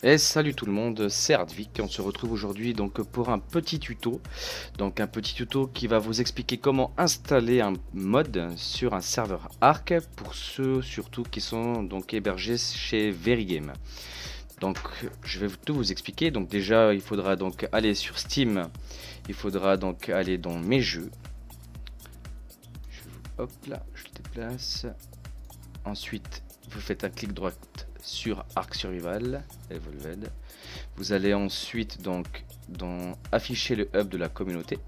Et salut tout le monde, c'est Hardvick. On se retrouve aujourd'hui donc pour un petit tuto. Donc un petit tuto qui va vous expliquer comment installer un mod sur un serveur Arc pour ceux surtout qui sont donc hébergés chez Verigame. Donc je vais tout vous expliquer. Donc déjà il faudra donc aller sur Steam. Il faudra donc aller dans mes jeux. Hop là, je le déplace. Ensuite, vous faites un clic droit sur Ark Survival, Evolved. Vous allez ensuite donc dans afficher le hub de la communauté.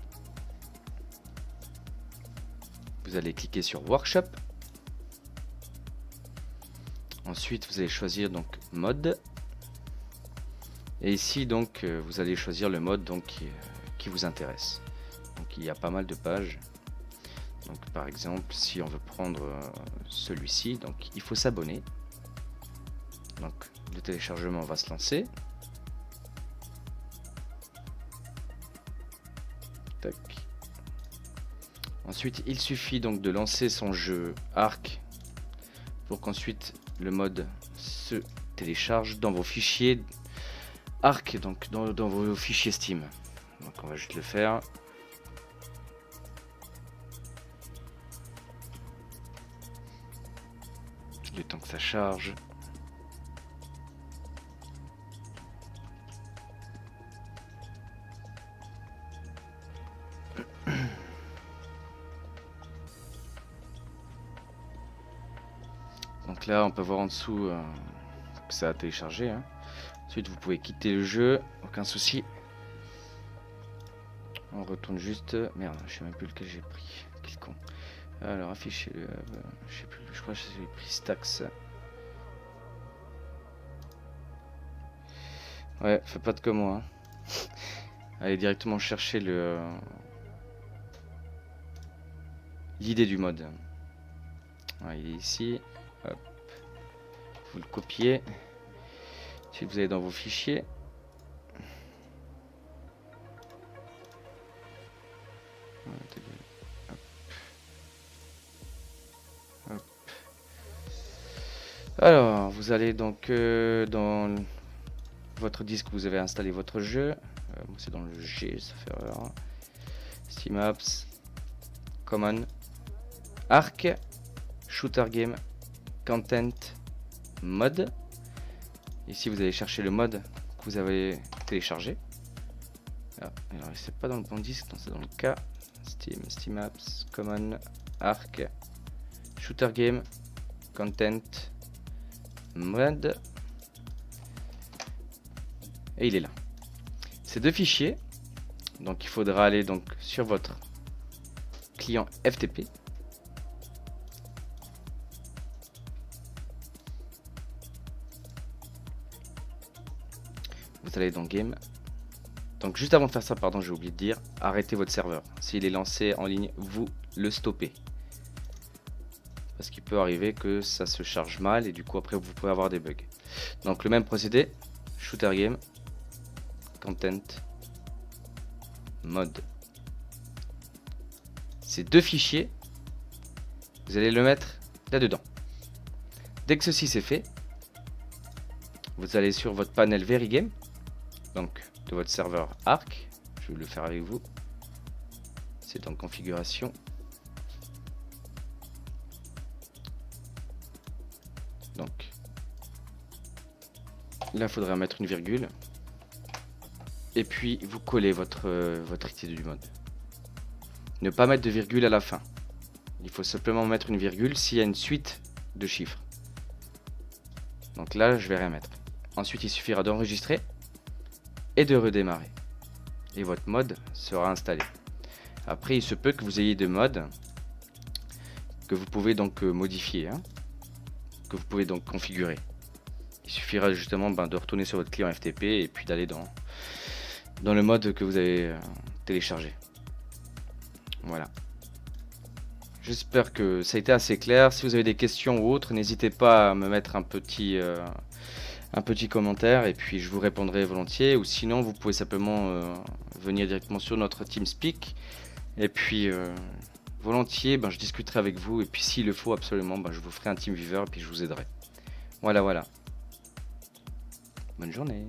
Vous allez cliquer sur Workshop. Ensuite, vous allez choisir donc mode. Et ici donc vous allez choisir le mode donc qui vous intéresse. Donc il y a pas mal de pages. Donc par exemple, si on veut prendre celui-ci, donc il faut s'abonner. Donc le téléchargement va se lancer. Tac. Ensuite, il suffit donc de lancer son jeu Arc pour qu'ensuite le mode se télécharge dans vos fichiers Arc, donc dans vos fichiers Steam. Donc on va juste le faire. Le temps que ça charge. Donc là on peut voir en dessous que ça a téléchargé. Hein. Ensuite vous pouvez quitter le jeu, aucun souci. On retourne juste. Merde, je sais même plus lequel j'ai pris. Quel con. Alors afficher le. Je sais plus, je crois que j'ai pris Stax. Ouais, fais pas de comme moi. Hein. Allez directement chercher le. L'idée du mode. Ouais, il est ici. Hop. Vous le copiez. Ensuite vous allez dans vos fichiers. Hop. Hop. Alors vous allez donc dans votre disque, vous avez installé votre jeu. C'est dans le G, ça fait erreur. Steam Apps, Common, Arc, Shooter Game, Content, Mode. Ici vous allez chercher le mode que vous avez téléchargé. Ah, alors c'est pas dans le bon disque, c'est dans le K. Steam Apps, Common, Arc, Shooter Game, Content, Mode. Et il est là. Ces deux fichiers, donc il faudra aller donc sur votre client FTP. Vous allez dans Game. Donc juste avant de faire ça, pardon, j'ai oublié de dire, arrêtez votre serveur. S'il est lancé en ligne, vous le stoppez. Parce qu'il peut arriver que ça se charge mal et du coup après vous pouvez avoir des bugs. Donc le même procédé, Shooter Game, Content, Mode. Ces deux fichiers, vous allez le mettre là-dedans. Dès que ceci c'est fait, vous allez sur votre panel Verigame, donc de votre serveur Arc. Je vais le faire avec vous. C'est en configuration. Donc là, il faudrait mettre une virgule. Et puis vous collez votre idée du mode. Ne pas mettre de virgule à la fin. Il faut simplement mettre une virgule s'il y a une suite de chiffres. Donc là, je vais rien mettre. Ensuite, il suffira d'enregistrer et de redémarrer. Et votre mode sera installé. Après, il se peut que vous ayez des modes que vous pouvez donc modifier, hein, que vous pouvez donc configurer. Il suffira justement de retourner sur votre client FTP et puis d'aller dans le mode que vous avez téléchargé. Voilà. J'espère que ça a été assez clair. Si vous avez des questions ou autres, n'hésitez pas à me mettre un petit commentaire et puis je vous répondrai volontiers. Ou sinon, vous pouvez simplement venir directement sur notre TeamSpeak. Et puis, volontiers, je discuterai avec vous. Et puis, s'il le faut absolument, je vous ferai un TeamViewer et puis je vous aiderai. Voilà, voilà. Bonne journée.